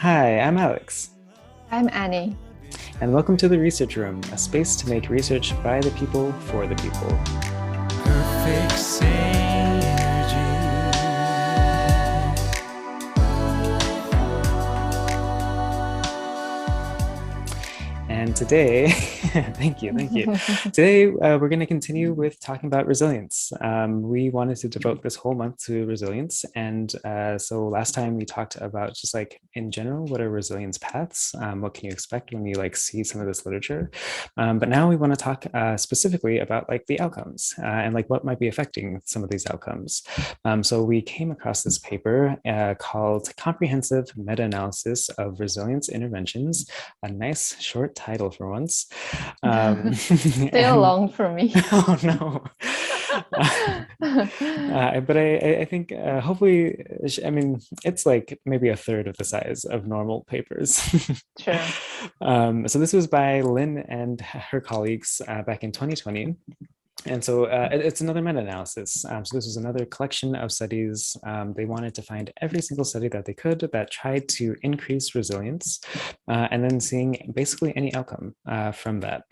Hi, I'm Alex, I'm Annie. and welcome to the Research Room, a space to make research by the people for the people. Perfect synergy. And today, thank you. Today, we're going to continue with talking about resilience. We wanted to devote this whole month to resilience. And so last time we talked about just like in general, what are resilience paths? What can you expect when you like see some of this literature? But now we want to talk specifically about like the outcomes and like what might be affecting some of these outcomes. So we came across this paper called Comprehensive Meta-Analysis of Resilience Interventions, a nice short title for once. Still And long for me. oh no. But I think hopefully, I mean, it's like maybe a third of the size of normal papers. Sure. So this was by Lynn and her colleagues back in 2020. And so it's another meta-analysis. So this was another collection of studies. They wanted to find every single study that they could that tried to increase resilience and then seeing basically any outcome from that.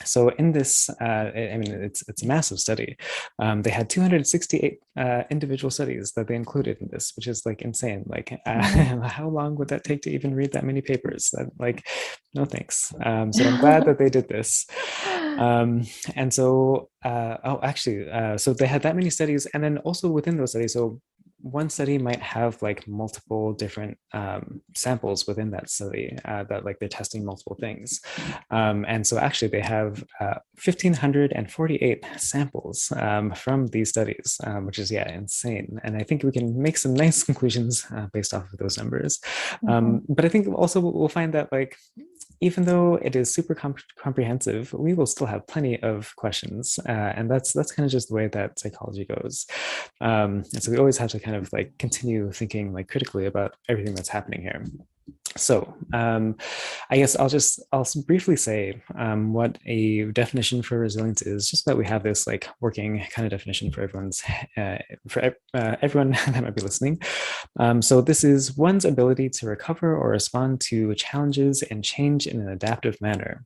So in this, I mean, it's a massive study. They had 268 individual studies that they included in this, which is like insane. Like, how long would that take to even read that many papers? That like, no thanks. So I'm glad that they did this. And so, so they had that many studies, and then also within those studies, so one study might have like multiple different samples within that study that like they're testing multiple things. And so actually they have 1,548 samples from these studies, which is, yeah, insane. And I think we can make some nice conclusions based off of those numbers. But I think also we'll find that like, even though it is super comprehensive, we will still have plenty of questions, and that's kind of just the way that psychology goes. And so we always have to kind of like continue thinking like critically about everything that's happening here. So I guess I'll briefly say what a definition for resilience is, just so that we have this like working kind of definition for everyone that might be listening. So this is one's ability to recover or respond to challenges and change in an adaptive manner.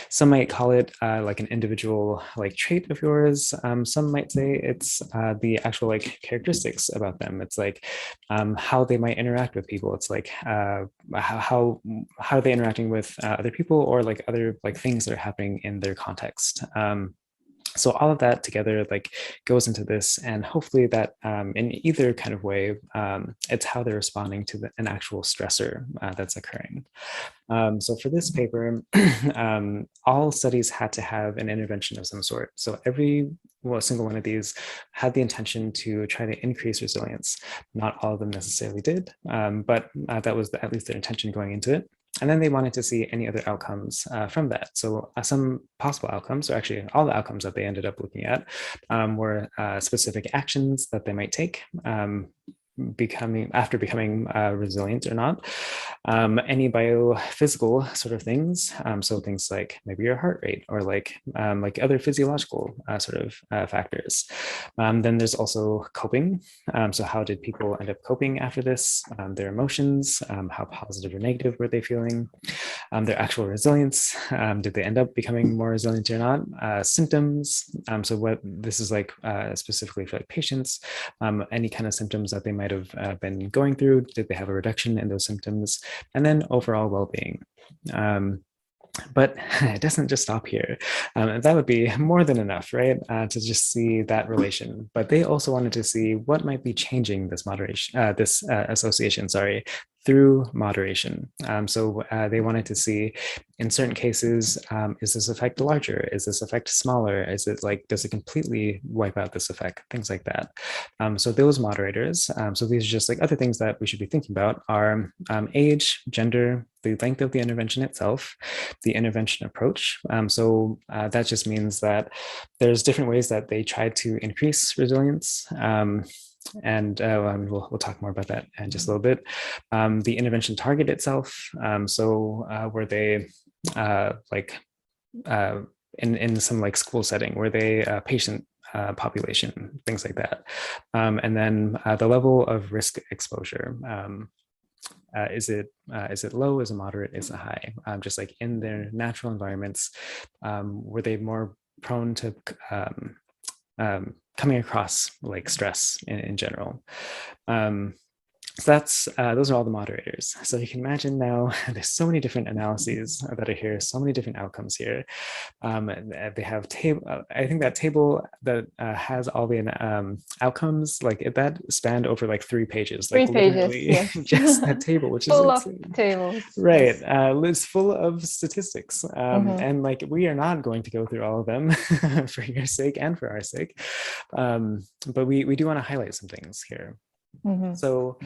Some might call it like an individual like trait of yours. Some might say it's the actual like characteristics about them. It's like how they might interact with people. It's like how are they interacting with other people or like other like things that are happening in their context. So all of that together like goes into this, and hopefully that in either kind of way, it's how they're responding to an actual stressor that's occurring. So for this paper, all studies had to have an intervention of some sort. So every single one of these had the intention to try to increase resilience. Not all of them necessarily did, but that was at least their intention going into it. And then they wanted to see any other outcomes from that. So some possible outcomes, or actually all the outcomes that they ended up looking at, were specific actions that they might take becoming resilient or not, any biophysical sort of things, so things like maybe your heart rate or like other physiological sort of factors. Then there's also coping, so how did people end up coping after this, their emotions, how positive or negative were they feeling, their actual resilience, did they end up becoming more resilient or not, symptoms, so what this is like specifically for like patients, any kind of symptoms that they might have been going through, did they have a reduction in those symptoms, and then overall well-being. But it doesn't just stop here. That would be more than enough, right? To just see that relation. But they also wanted to see what might be changing this association, sorry, through moderation. So they wanted to see, in certain cases, is this effect larger? Is this effect smaller? Is it like, does it completely wipe out this effect? Things like that. So those moderators, so these are just like other things that we should be thinking about are age, gender, the length of the intervention itself, the intervention approach. So that just means that there's different ways that they try to increase resilience. And we'll talk more about that in just a little bit. The intervention target itself. So were they like in some like school setting, were they patient population, things like that. And then the level of risk exposure. is it low, is it moderate, is it high? Just like in their natural environments, were they more prone to coming across like stress in general? So that's those are all the moderators. So you can imagine now there's so many different analyses that are here, so many different outcomes here. They have table. I think that table that has all the outcomes, like that spanned over like 3 pages, Three like pages, literally yes. just that table, which is Full of insane. tables. Right, Yes. it's full of statistics, and like we are not going to go through all of them for your sake and for our sake, but we do want to highlight some things here. So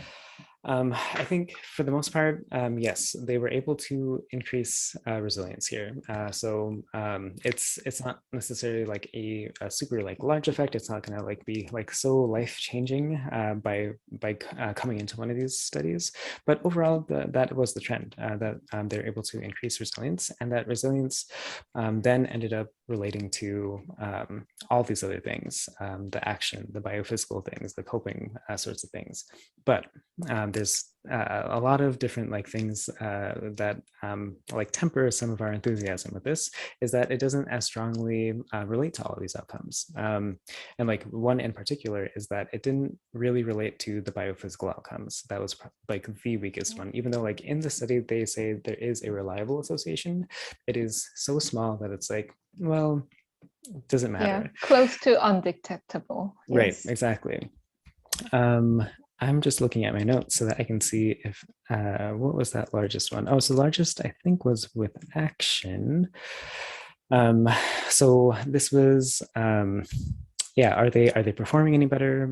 I think for the most part, yes, they were able to increase resilience here. So it's not necessarily like a super like large effect. It's not going to like be like so life changing by coming into one of these studies. But overall, that was the trend that they're able to increase resilience, and that resilience then ended up relating to all these other things, the action, the biophysical things, the coping sorts of things. But there's a lot of different like things that like temper some of our enthusiasm with this, is that it doesn't as strongly relate to all of these outcomes. And like one in particular is that it didn't really relate to the biophysical outcomes. That was like the weakest one, even though like in the study they say there is a reliable association. It is so small that it's like, well, it doesn't matter. Yeah, close to undetectable. Right, Yes. exactly. I'm just looking at my notes so that I can see if, what was that largest one? Oh, so the largest I think was with action. So this was, yeah, are they performing any better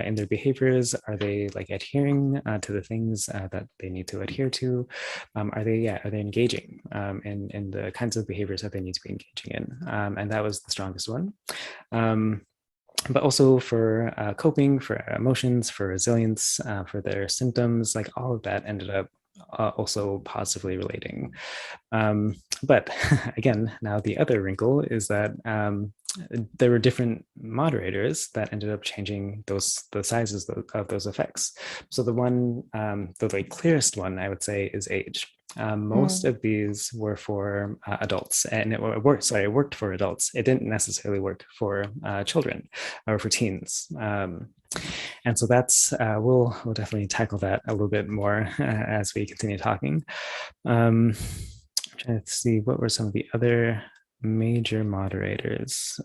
in their behaviors? Are they like adhering to the things that they need to adhere to? Are they engaging in the kinds of behaviors that they need to be engaging in? And that was the strongest one. But also for coping, for emotions, for resilience, for their symptoms, like all of that ended up also positively relating. But again, now the other wrinkle is that there were different moderators that ended up changing the sizes of those effects. So the one, the like clearest one, I would say, is age. Most of these were for adults, and it worked for adults. It didn't necessarily work for children or for teens. And so that's we'll definitely tackle that a little bit more as we continue talking. I'm trying to see what were some of the other major moderators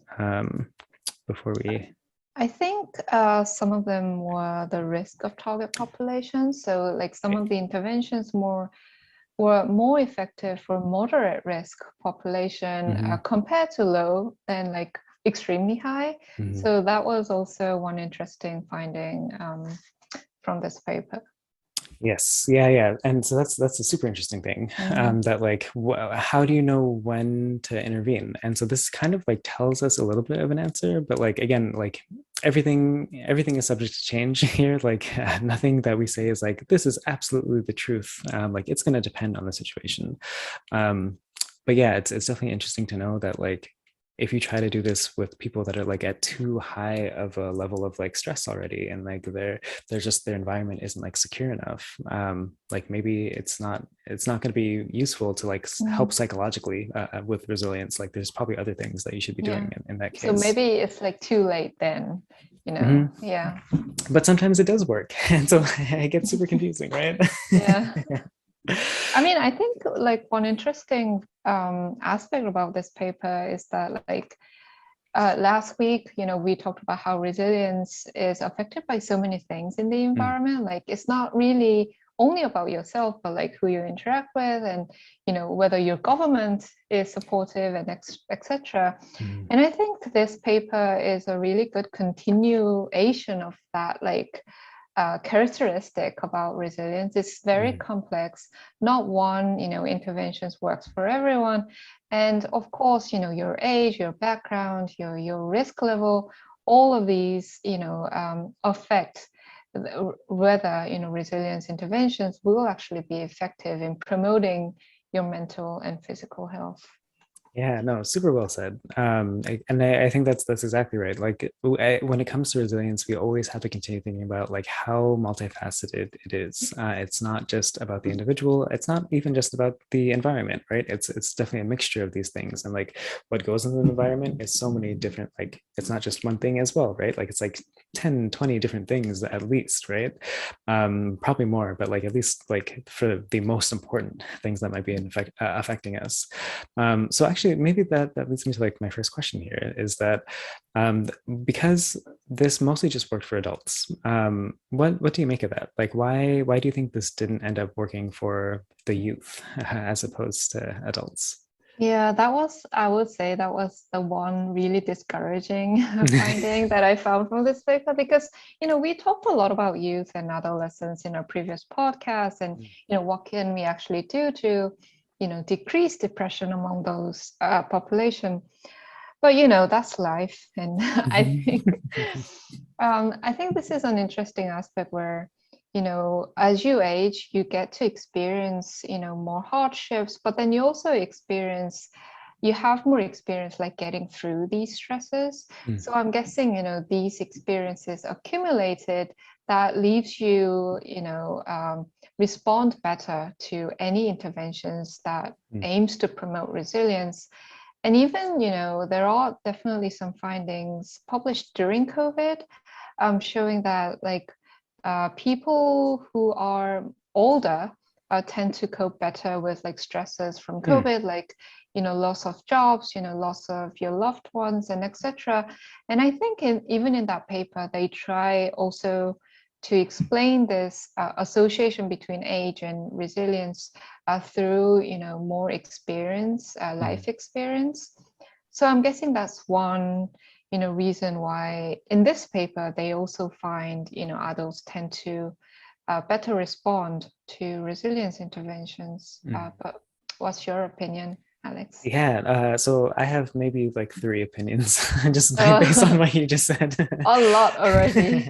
before we. I think some of them were the risk of target population. So like some of the interventions were more effective for moderate risk population compared to low and like extremely high. So that was also one interesting finding from this paper. Yes, yeah, and so that's a super interesting thing. That like, how do you know when to intervene? And so this kind of like tells us a little bit of an answer, but like again, like everything is subject to change here. Like nothing that we say is like this is absolutely the truth. Like it's going to depend on the situation. But yeah, it's definitely interesting to know that like if you try to do this with people that are like at too high of a level of like stress already, and like they're just, their environment isn't like secure enough, like maybe it's not going to be useful to like help psychologically with resilience. Like there's probably other things that you should be doing in that case. So maybe it's like too late then, you know. Yeah, but sometimes it does work, and so it gets super confusing, right? Yeah. I mean, I think like one interesting aspect about this paper is that like last week, you know, we talked about how resilience is affected by so many things in the environment. Like it's not really only about yourself, but like who you interact with, and you know, whether your government is supportive and etc. And I think this paper is a really good continuation of that, like characteristic about resilience. It's very complex. Not one, you know, interventions works for everyone. And of course, you know, your age, your background, your risk level, all of these, you know, affect whether, you know, resilience interventions will actually be effective in promoting your mental and physical health. Yeah, no, super well said. I think that's exactly right. Like when it comes to resilience, we always have to continue thinking about like how multifaceted it is. It's not just about the individual. It's not even just about the environment, right? It's definitely a mixture of these things. And like what goes in the environment is so many different, like it's not just one thing as well, right? Like it's like 10, 20 different things at least, right? Probably more, but like at least like for the most important things that might be affecting us. So actually, maybe that leads me to like my first question here is that um, because this mostly just worked for adults, what do you make of that? Like, why do you think this didn't end up working for the youth as opposed to adults? Yeah, I would say that was the one really discouraging finding that I found from this paper because, we talked a lot about youth and adolescents in our previous podcast and, what can we actually do to, decrease depression among those population. But, that's life. And I think this is an interesting aspect where, as you age, you get to experience, more hardships, but then you have more experience like getting through these stresses. Mm, So I'm guessing, these experiences accumulated that leaves you, respond better to any interventions that mm, aims to promote resilience. And even, there are definitely some findings published during COVID, showing that like people who are older tend to cope better with like stresses from mm, COVID, like loss of jobs, loss of your loved ones, and etc. And I think even in that paper, they try also to explain this association between age and resilience through more experience, mm. life experience. So I'm guessing that's one reason why in this paper they also find adults tend to better respond to resilience interventions. Mm. But what's your opinion, Alex? Yeah, so I have maybe like three opinions just based on Uh, what you just said. a lot already.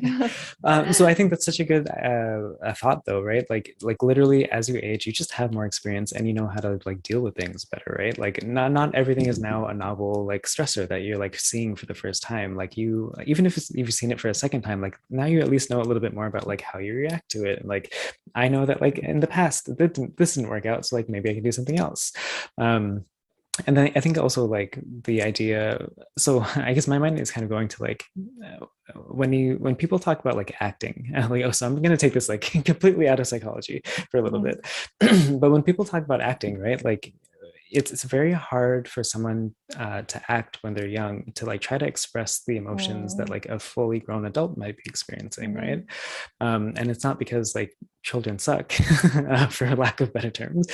So I think that's such a good a thought though, right? Like literally as you age, you just have more experience and you know how to like deal with things better, right? Like not everything is now a novel like stressor that you're like seeing for the first time. Like you even if you've seen it for a second time, like now you at least know a little bit more about like how you react to it. And like I know that like in the past this didn't work out, so like maybe I can do something else. And then I think also like the idea, so I guess my mind is kind of going to like when people talk about like acting, like oh, so I'm going to take this like completely out of psychology for a little Mm, bit. But when people talk about acting, right, like it's very hard for someone to act when they're young to like try to express the emotions that mm, like a fully grown adult might be experiencing, right? mhm, And it's not because like children suck, for lack of better terms,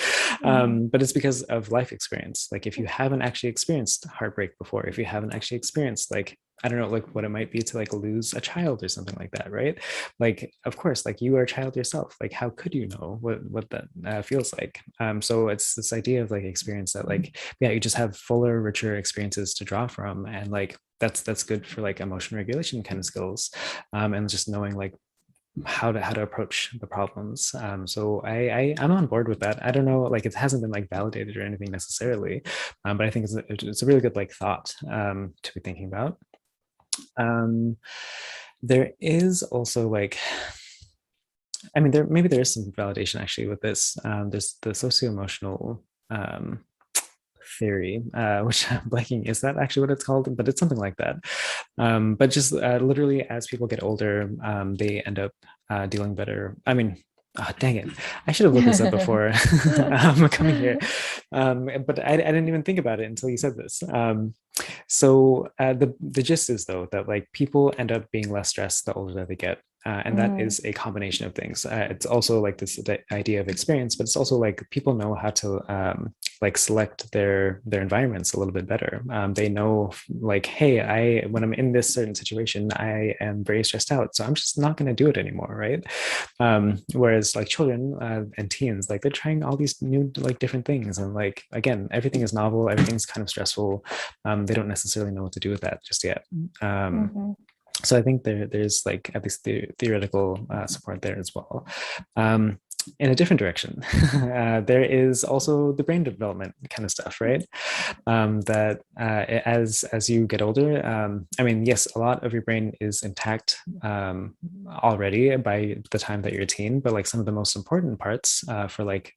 mhm, but it's because of life experience. Like if you haven't actually experienced heartbreak before, if you haven't actually experienced like I don't know, like what it might be to like lose a child or something like that, right? Like, of course, like you are a child yourself. Like, how could you know what that feels like? So it's this idea of like experience that like, yeah, you just have fuller, richer experiences to draw from, and like that's good for like emotion regulation kind of skills, and just knowing like how to approach the problems. So I'm on board with that. I don't know, like it hasn't been like validated or anything necessarily, but I think it's a really good like thought to be thinking about. Um, there is also like, I mean, there is some validation actually with this. There's the socio-emotional um, theory, which I'm blanking. Is that actually what it's called? But it's something like that. But just literally, as people get older, they end up dealing better. I mean, oh, dang it. I should have looked this up before coming here. But I didn't even think about it until you said this. So the gist is though that like people end up being less stressed the older that they get. And that mm, is a combination of things. It's also like this idea of experience, but it's also like people know how to like select their environments a little bit better. They know like, hey, I when I'm in this certain situation, I am very stressed out, so I'm just not going to do it anymore, right? Whereas like children and teens, like they're trying all these new like different things, and like again, everything is novel, everything's kind of stressful. They don't necessarily know what to do with that just yet. mhm, So I think there's like at least theoretical support there as well. in a different direction, there is also the brain development kind of stuff, right? That as you get older, I mean, yes, a lot of your brain is intact already by the time that you're a teen, but like some of the most important parts for like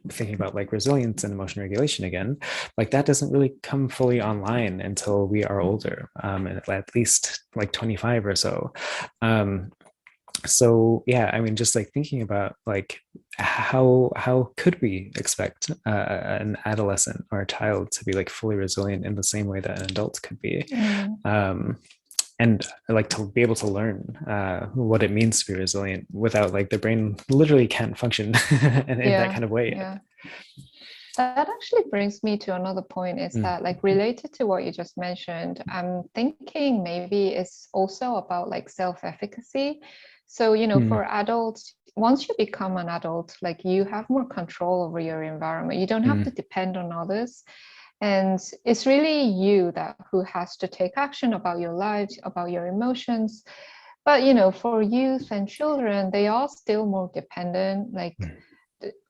thinking about like resilience and emotion regulation again, like that doesn't really come fully online until we are older, at least like 25 or so. So yeah, I mean, just like thinking about like how could we expect an adolescent or a child to be like fully resilient in the same way that an adult could be, and like to be able to learn what it means to be resilient without like the brain literally can't function in that kind of way. Yeah. That actually brings me to another point, is that like related to what you just mentioned, I'm thinking maybe it's also about like self-efficacy. So, you know, for adults, once you become an adult, like you have more control over your environment. You don't have to depend on others. And it's really you that who has to take action about your lives, about your emotions. But, you know, for youth and children, they are still more dependent, like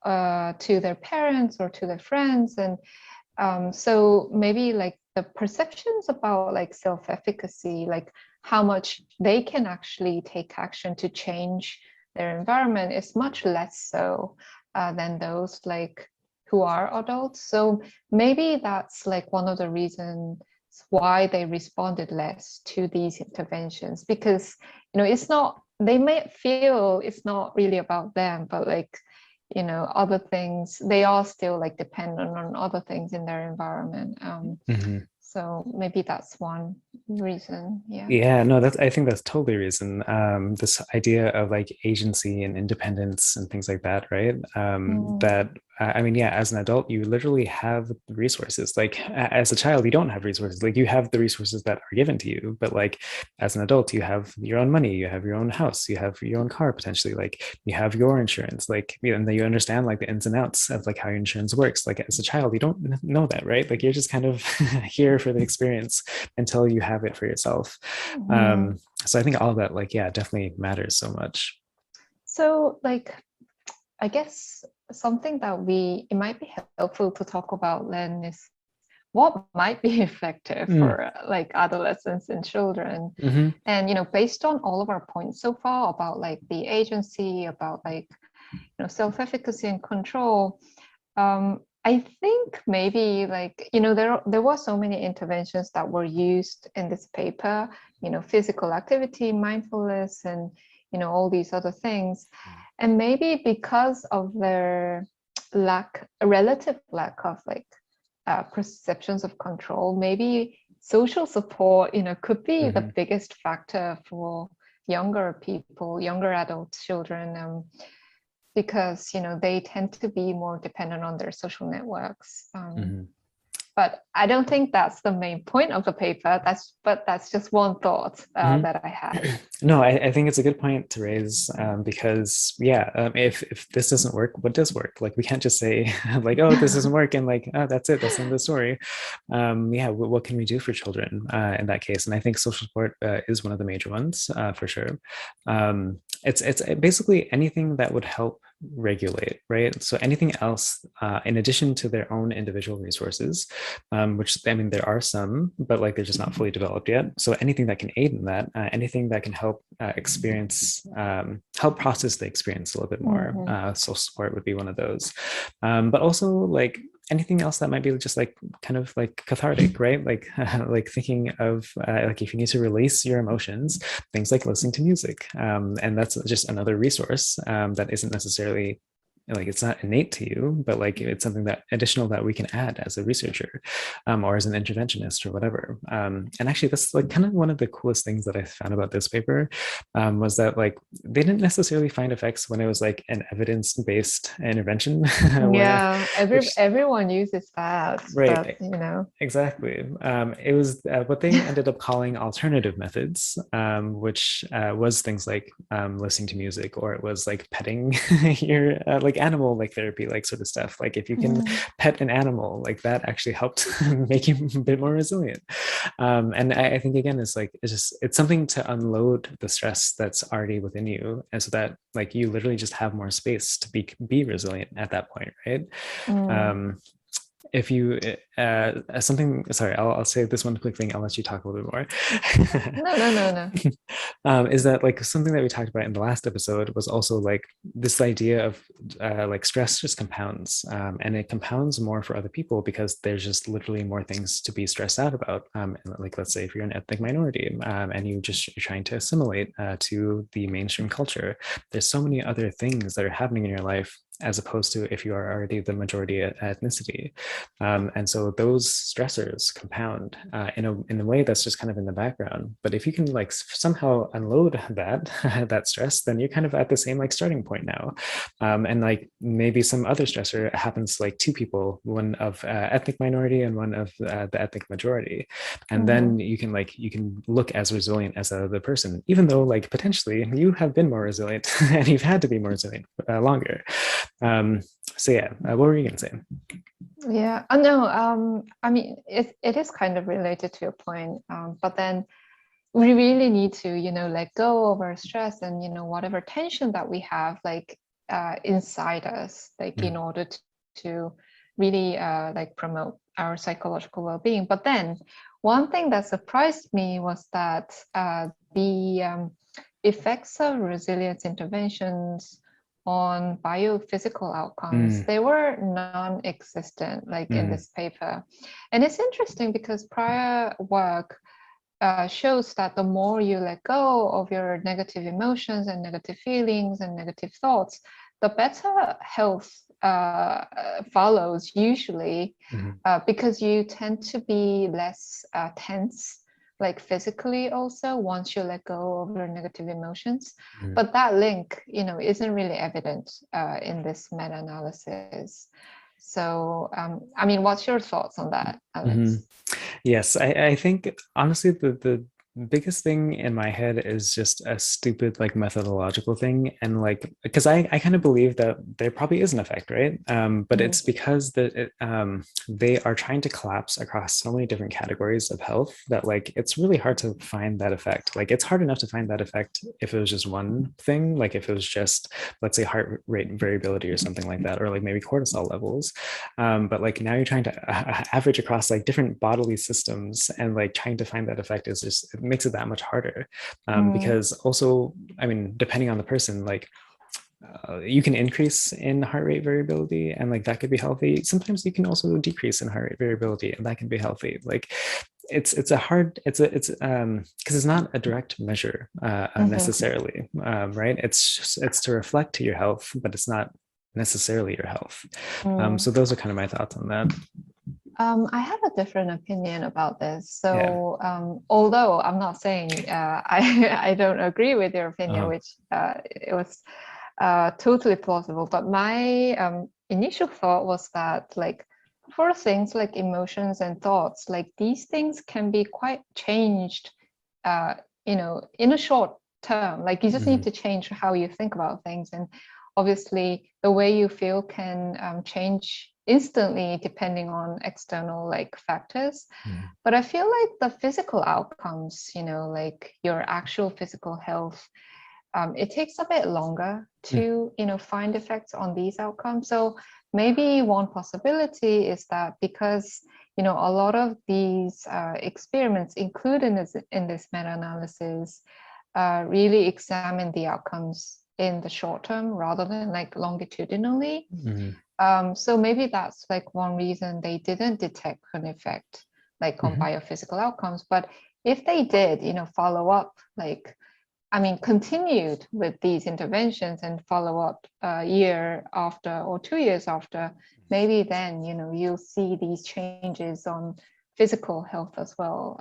to their parents or to their friends. And so maybe like the perceptions about like self-efficacy, like how much they can actually take action to change their environment, is much less so than those like who are adults. So maybe that's like one of the reasons why they responded less to these interventions, because, you know, it's not, they may feel it's not really about them, but like, you know, other things, they are still like dependent on other things in their environment. So maybe that's one reason. Yeah, no, that's, I think that's totally reason. This idea of like agency and independence and things like that, right? That I mean, yeah, as an adult, you literally have resources. Like as a child, you don't have resources. Like you have the resources that are given to you, but like as an adult, you have your own money, you have your own house, you have your own car potentially. Like you have your insurance. Like and then you understand like the ins and outs of like how your insurance works. Like as a child, you don't know that, right? Like you're just kind of here for the experience until you have it for yourself. So I think all of that, like, yeah, definitely matters so much. So like, I guess something that it might be helpful to talk about then is what might be effective for like adolescents and children. And, you know, based on all of our points so far about like the agency, about like, you know, self-efficacy and control, I think maybe like, you know, there were so many interventions that were used in this paper, you know, physical activity, mindfulness, and, you know, all these other things. And maybe because of their relative lack of like perceptions of control, maybe social support, you know, could be the biggest factor for younger people, younger adult children, because, you know, they tend to be more dependent on their social networks. But I don't think that's the main point of the paper. That's just one thought that I had. No, I think it's a good point to raise, because yeah, if this doesn't work, what does work? Like we can't just say like, oh, this doesn't work, and like, oh, that's it, that's the end of the story. Yeah, what can we do for children in that case? And I think social support is one of the major ones for sure. It's basically anything that would help regulate, right? So anything else in addition to their own individual resources, which I mean there are some, but like they're just not fully developed yet. So anything that can aid in that, anything that can help help process the experience a little bit more. Social support would be one of those, but also like anything else that might be just like kind of like cathartic, right? Like like thinking of like if you need to release your emotions, things like listening to music, and that's just another resource that isn't necessarily like it's not innate to you, but like it's something that additional that we can add as a researcher or as an interventionist or whatever. And actually that's like kind of one of the coolest things that I found about this paper was that like they didn't necessarily find effects when it was like an evidence-based intervention. Yeah, everyone uses that, right, but, you know, exactly. It was what they ended up calling alternative methods, which was things like listening to music, or it was like petting your like like animal like therapy like sort of stuff. Like if you can pet an animal, like that actually helped make you a bit more resilient. And I think again, it's something to unload the stress that's already within you, and so that like you literally just have more space to be resilient at that point, right? If you something, sorry, I'll say this one quick thing, I'll let you talk a little bit more. No. Is that like something that we talked about in the last episode was also like this idea of like stress just compounds, and it compounds more for other people because there's just literally more things to be stressed out about. Like let's say if you're an ethnic minority, and you're trying to assimilate to the mainstream culture, there's so many other things that are happening in your life as opposed to if you are already the majority ethnicity. And so those stressors compound in a way that's just kind of in the background. But if you can like somehow unload that that stress, then you're kind of at the same like starting point now. And like maybe some other stressor happens like two people, one of ethnic minority and one of the ethnic majority. And then you can look as resilient as the person, even though like potentially you have been more resilient and you've had to be more resilient longer. So yeah, what were you gonna say? Yeah, no, I mean, it is kind of related to your point, but then we really need to, let go of our stress and, whatever tension that we have, like inside us, like in order to really like promote our psychological well-being. But then one thing that surprised me was that the effects of resilience interventions on biophysical outcomes, they were non-existent, like in this paper. And it's interesting because prior work shows that the more you let go of your negative emotions and negative feelings and negative thoughts, the better health follows usually, because you tend to be less tense, like physically also, once you let go of your negative emotions. But that link, isn't really evident in this meta-analysis. So, I mean, what's your thoughts on that, Alex? Yes, I think honestly the biggest thing in my head is just a stupid like methodological thing, and like because I kind of believe that there probably is an effect, right? But it's because they are trying to collapse across so many different categories of health that like it's really hard to find that effect. Like it's hard enough to find that effect if it was just one thing, like if it was just, let's say, heart rate variability or something like that, or like maybe cortisol levels. But like now you're trying to average across like different bodily systems, and like trying to find that effect is just, it makes it that much harder. Because also, I mean, depending on the person, like you can increase in heart rate variability and like that could be healthy. Sometimes you can also decrease in heart rate variability and that can be healthy. Like it's because it's not a direct measure necessarily, right? It's to reflect to your health, but it's not necessarily your health. So those are kind of my thoughts on that. I have a different opinion about this. So, although I'm not saying I don't agree with your opinion, which it was totally plausible, but my initial thought was that, like, for things like emotions and thoughts, like these things can be quite changed, in a short term. Like you just need to change how you think about things, and obviously the way you feel can change instantly depending on external like factors. But I feel like the physical outcomes, like your actual physical health, it takes a bit longer to find effects on these outcomes. So maybe one possibility is that because a lot of these experiments included in this meta-analysis really examine the outcomes in the short term rather than like longitudinally. So maybe that's like one reason they didn't detect an effect like on biophysical outcomes. But if they did, follow up, like, I mean, continued with these interventions and follow up a year after or 2 years after, maybe then, you'll see these changes on physical health as well.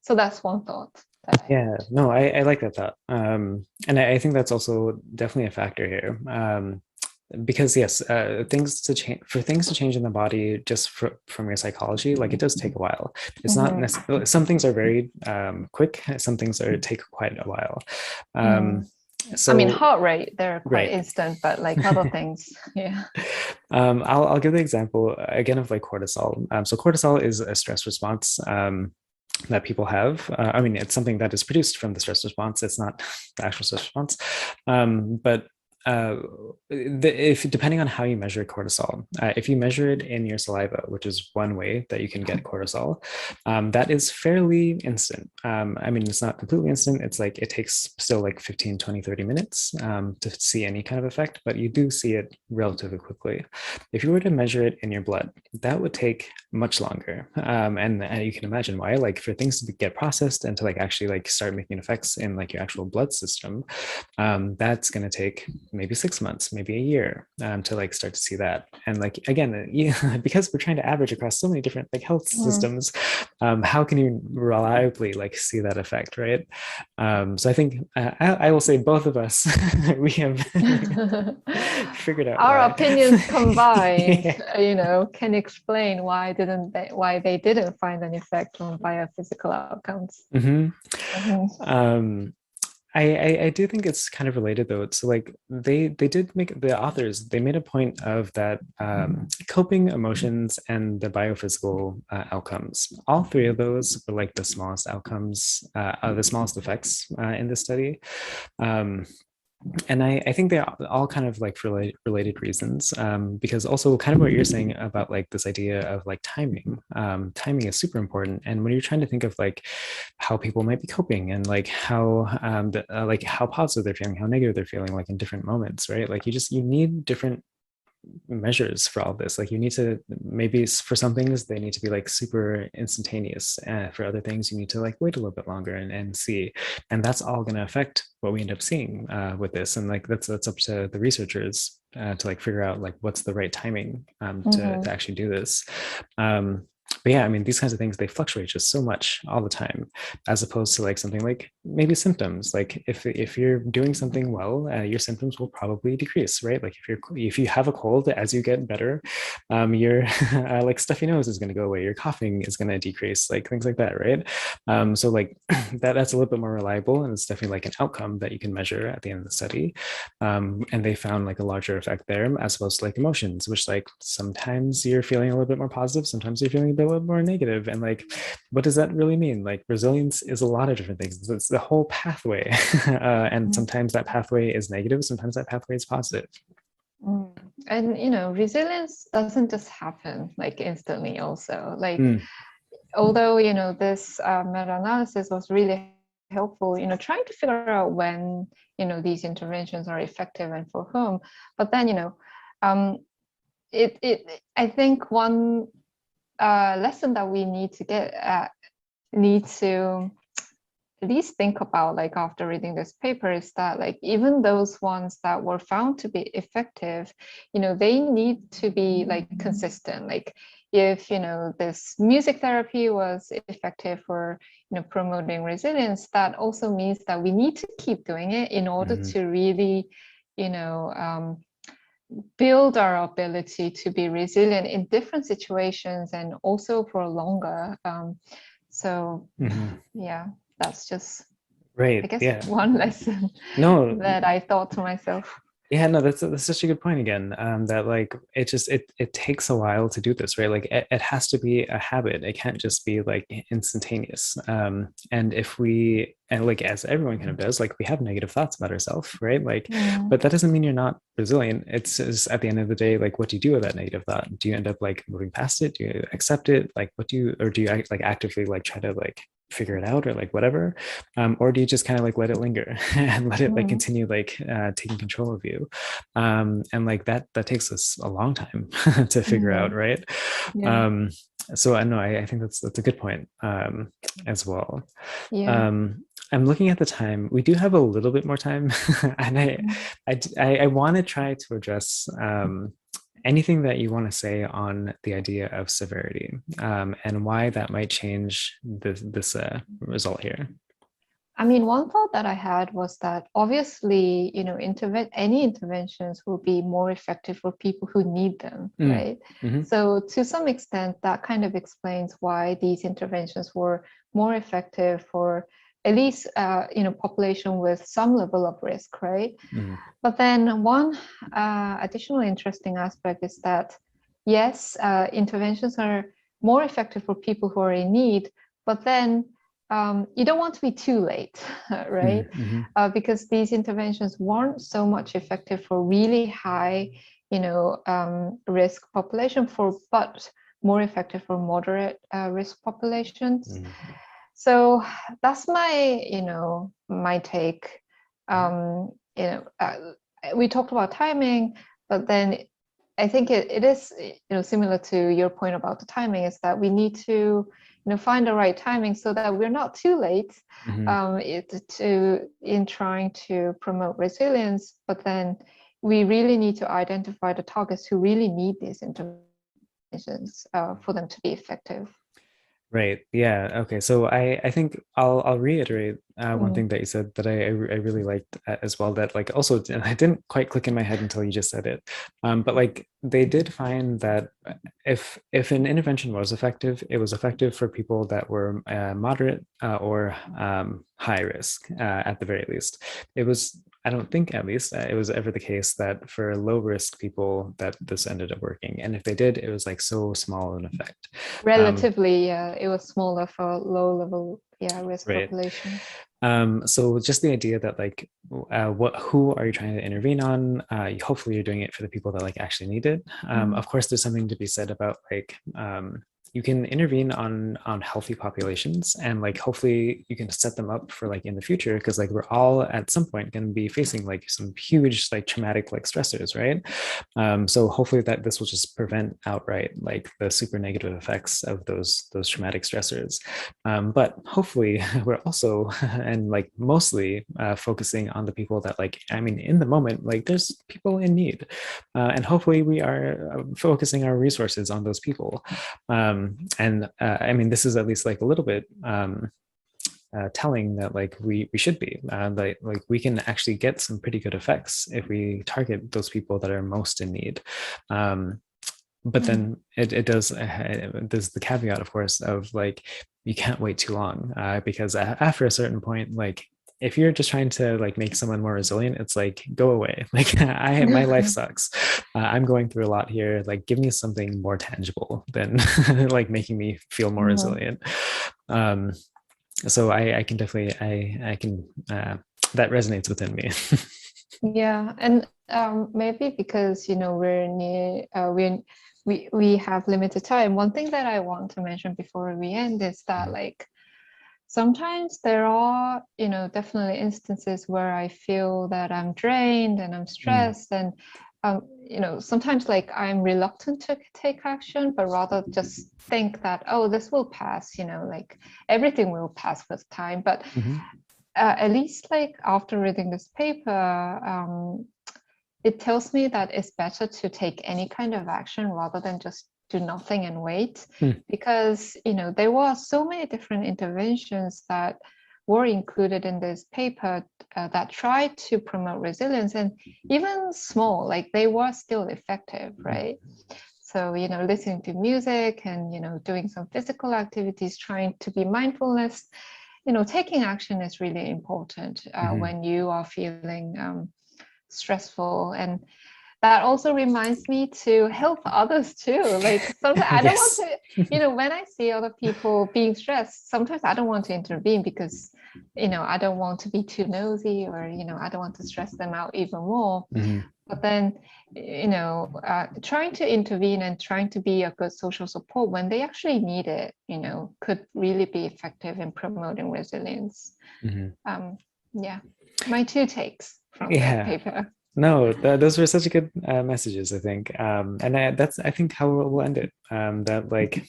So that's one thought. Yeah, no, I like that thought. And I think that's also definitely a factor here. Because yes, things to change in the body just from your psychology, like it does take a while. It's not necessarily, some things are very quick, some things take quite a while. So I mean, heart rate, they're quite right. instant, but like other things, yeah. I'll give the example again of like cortisol. So cortisol is a stress response that people have. I mean, it's something that is produced from the stress response. It's not the actual stress response, but uh, if depending on how you measure cortisol, if you measure it in your saliva, which is one way that you can get cortisol, that is fairly instant. I mean, it's not completely instant. It's like it takes still like 15, 20, 30 minutes to see any kind of effect, but you do see it relatively quickly. If you were to measure it in your blood, that would take much longer. And you can imagine why, like for things to get processed and to like actually like start making effects in like your actual blood system, that's going to take maybe 6 months, maybe a year to like start to see that. And like, again, because we're trying to average across so many different like health systems, how can you reliably like see that effect, right? So I think I will say both of us, we have figured out Our why. opinions combined, Yeah. you know, can explain why they didn't find an effect on biophysical outcomes. Mhm. Mhm. I do think it's kind of related though. So like they did make the authors, they made a point of that coping emotions and the biophysical outcomes. All three of those were like the smallest outcomes, the smallest effects in the study. Um, and I think they're all kind of like for related reasons, because also kind of what you're saying about like this idea of like timing. Timing is super important, and when you're trying to think of like how people might be coping and like how like how positive they're feeling, how negative they're feeling, like in different moments, right? Like you need different measures for all this. Like you need to, maybe for some things they need to be like super instantaneous, for other things you need to like wait a little bit longer and see, and that's all going to affect what we end up seeing with this. And like that's up to the researchers to like figure out like what's the right timing to actually do this. But yeah, I mean, these kinds of things, they fluctuate just so much all the time, as opposed to like something like maybe symptoms. Like if you're doing something well, your symptoms will probably decrease, right? Like if you have a cold, as you get better, your like stuffy nose is going to go away, your coughing is going to decrease, like things like that, right? So like that's a little bit more reliable, and it's definitely like an outcome that you can measure at the end of the study. And they found like a larger effect there, as opposed to like emotions, which like sometimes you're feeling a little bit more positive, sometimes you're feeling a bit more negative. And like, what does that really mean? Like resilience is a lot of different things. It's the whole pathway. And sometimes that pathway is negative, sometimes that pathway is positive. And you know, resilience doesn't just happen like instantly also. Like although, you know, this meta-analysis was really helpful, you know, trying to figure out when, you know, these interventions are effective and for whom. But then, you know, I think one lesson that we need to need to at least think about, like after reading this paper, is that like even those ones that were found to be effective, you know, they need to be like consistent. Like if, you know, this music therapy was effective for, you know, promoting resilience, that also means that we need to keep doing it in order to really, you know, build our ability to be resilient in different situations and also for longer. So yeah, that's just, I Right. guess, Yeah. one lesson No, that I thought to myself. yeah, no, that's such a good point again. That like it takes a while to do this, right? Like it has to be a habit. It can't just be like instantaneous. And if we, and like as everyone kind of does, like we have negative thoughts about ourselves, right? Like, but that doesn't mean you're not resilient. It's just at the end of the day, like what do you do with that negative thought? Do you end up like moving past it? Do you accept it? Like what do you, or do you like actively like try to like figure it out or like whatever, or do you just kind of like let it linger and let it like continue like taking control of you, and like that takes us a long time to figure out, right? Yeah. So I know I think that's a good point as well. Yeah. I'm looking at the time. We do have a little bit more time, and I want to try to address anything that you want to say on the idea of severity, and why that might change this result here. I mean, one thought that I had was that obviously, you know, any interventions will be more effective for people who need them, right? So to some extent, that kind of explains why these interventions were more effective for at least population with some level of risk, right? Mm. But then one additional interesting aspect is that yes, interventions are more effective for people who are in need, but then you don't want to be too late, right? Mm-hmm. Because these interventions weren't so much effective for really high, risk population, but more effective for moderate risk populations. Mm. So that's my, my take. We talked about timing, but then I think it is, similar to your point about the timing, is that we need to, find the right timing so that we're not too late in trying to promote resilience. But then we really need to identify the targets who really need these interventions for them to be effective. Right. Yeah. Okay. So I think I'll reiterate one thing that you said that I really liked as well. That like also I didn't quite click in my head until you just said it. But like they did find that if an intervention was effective, it was effective for people that were moderate or high risk at the very least. It was. I don't think, at least, it was ever the case that for low risk people that this ended up working. And if they did, it was like so small an effect. Relatively, it was smaller for low level, risk Right. population. So just the idea that like, who are you trying to intervene on? Hopefully you're doing it for the people that like actually need it. Of course, there's something to be said about like, you can intervene on healthy populations, and like hopefully you can set them up for like in the future, because like we're all at some point going to be facing like some huge like traumatic like stressors, right? So hopefully that this will just prevent outright like the super negative effects of those traumatic stressors. But hopefully we're also and like mostly focusing on the people that like, I mean, in the moment, like there's people in need, and hopefully we are focusing our resources on those people. And I mean, this is at least like a little bit telling that like we should be like we can actually get some pretty good effects if we target those people that are most in need. But then it does, there's the caveat, of course, of like you can't wait too long, because after a certain point, like if you're just trying to like make someone more resilient, it's like go away. Like my life sucks. I'm going through a lot here. Like give me something more tangible than like making me feel more resilient. So I can definitely I can that resonates within me. Yeah, and maybe because we're near we have limited time. One thing that I want to mention before we end is that like sometimes there are definitely instances where I feel that I'm drained and I'm stressed, and sometimes like I'm reluctant to take action, but rather just think that, oh, this will pass, like everything will pass with time. But at least like after reading this paper, it tells me that it's better to take any kind of action rather than just do nothing and wait, because there were so many different interventions that were included in this paper that tried to promote resilience, and even small, like they were still effective, right? So listening to music and doing some physical activities, trying to be mindfulness, taking action is really important when you are feeling stressful. And that also reminds me to help others too. Like sometimes I don't want to, when I see other people being stressed, sometimes I don't want to intervene because, I don't want to be too nosy, or, I don't want to stress them out even more. But then, trying to intervene and trying to be a good social support when they actually need it, could really be effective in promoting resilience. Yeah, my two takes from the paper. No, those were such good messages, I think. And that's, I think, how we'll end it. That like,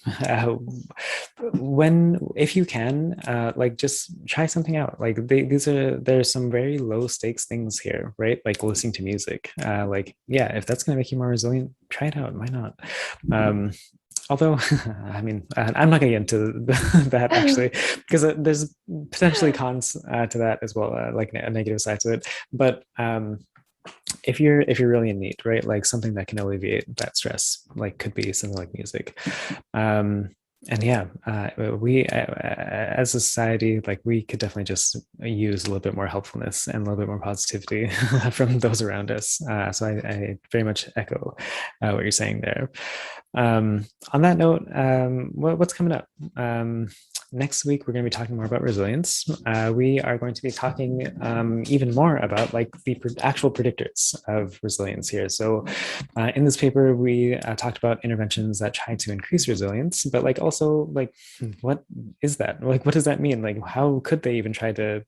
if you can, like, just try something out. Like, there's some very low stakes things here, right? Like listening to music. Like, yeah, if that's going to make you more resilient, try it out. Why not? Although, I mean, I'm not going to get into that actually, because there's potentially cons to that as well, like a negative side to it. But if you're really in need, right, like something that can alleviate that stress, like could be something like music. And yeah, we as a society, like we could definitely just use a little bit more helpfulness and a little bit more positivity from those around us. So I very much echo what you're saying there. On that note, what's coming up? Next week, we're going to be talking more about resilience. We are going to be talking even more about like the actual predictors of resilience here. So in this paper, we talked about interventions that try to increase resilience, but like also like, what is that? Like, what does that mean? Like, how could they even try to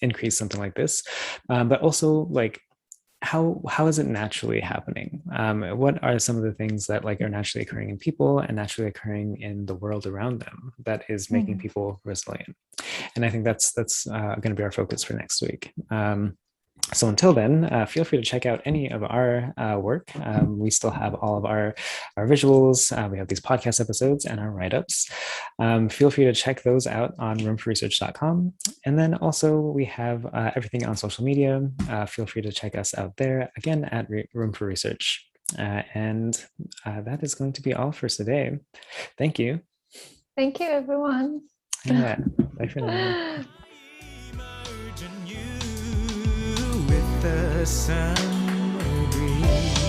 increase something like this? But also like, how is it naturally happening? What are some of the things that like are naturally occurring in people and naturally occurring in the world around them that is making people resilient? And I think that's going to be our focus for next week. So until then, feel free to check out any of our work. We still have all of our visuals. We have these podcast episodes and our write-ups. Feel free to check those out on roomforresearch.com. And then also we have everything on social media. Feel free to check us out there, again, at Room for Research. And that is going to be all for today. Thank you. Thank you, everyone. Yeah, bye for now. With the summer breeze.